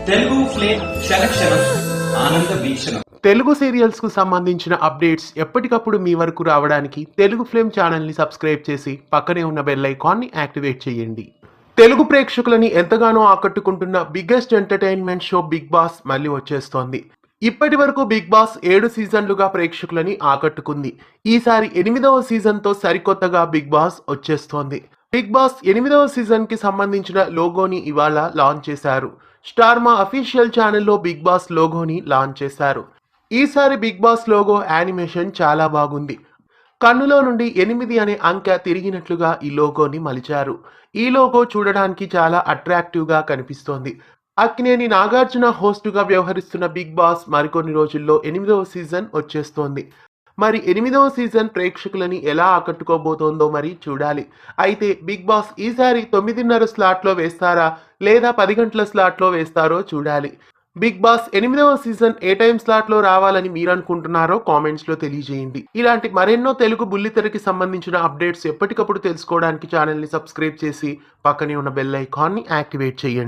Telugu flame క్షణక్షణం ఆనంద వీక్షణం. Telugu serials కు సంబంధించిన అప్డేట్స్ ఎప్పటికప్పుడు మీ వరకు రావడానికి తెలుగు ఫ్లేమ్ ఛానల్ ని సబ్స్క్రైబ్ చేసి పక్కనే ఉన్న బెల్ ఐకాన్ ని యాక్టివేట్ చేయండి. తెలుగు ప్రేక్షకులని ఎంతగానో ఆకట్టుకుంటున్న biggest entertainment show Bigg Boss మళ్ళీ వచ్చేస్తోంది. ఇప్పటి వరకు బిగ్ బాస్ 7 సీజన్లుగా ప్రేక్షకులని ఆకట్టుకుంది. ఈసారి 8వ సీజన్ తో సరికొత్తగా బిగ్ బాస్ వచ్చేస్తోంది. బిగ్ బాస్ 8వ సీజన్ కి సంబంధించిన లోగోని ఇవాళ లాంచ్ చేశారు. స్టార్ మా అఫీషియల్ ఛానల్లో బిగ్ బాస్ లోగోని లాంచ్ చేశారు. ఈసారి బిగ్ బాస్ లోగో యానిమేషన్ చాలా బాగుంది. కన్నులో నుండి 8 అనే అంకె తిరిగినట్లుగా ఈ లోగోని మలిచారు. ఈ లోగో చూడడానికి చాలా అట్రాక్టివ్ గా కనిపిస్తోంది. అక్కినేని నాగార్జున హోస్టుగా వ్యవహరిస్తున్న బిగ్ బాస్ మరికొన్ని రోజుల్లో 8వ సీజన్ వచ్చేస్తోంది. మరి 8వ సీజన్ ప్రేక్షకులని ఎలా ఆకట్టుకోబోతోందో మరి చూడాలి. అయితే బిగ్ బాస్ ఈసారి 9:30 స్లాట్లో వేస్తారా లేదా 10 గంటల స్లాట్లో వేస్తారో చూడాలి. బిగ్ బాస్ 8వ సీజన్ ఏ టైం స్లాట్లో రావాలని మీరు అనుకుంటున్నారో కామెంట్స్ లో తెలియజేయండి. ఇలాంటి మరెన్నో తెలుగు బుల్లితెరకి సంబంధించిన అప్డేట్స్ ఎప్పటికప్పుడు తెలుసుకోవడానికి ఛానల్ ని సబ్స్క్రైబ్ చేసి పక్కనే ఉన్న బెల్ ఐకాన్ ని యాక్టివేట్ చేయండి.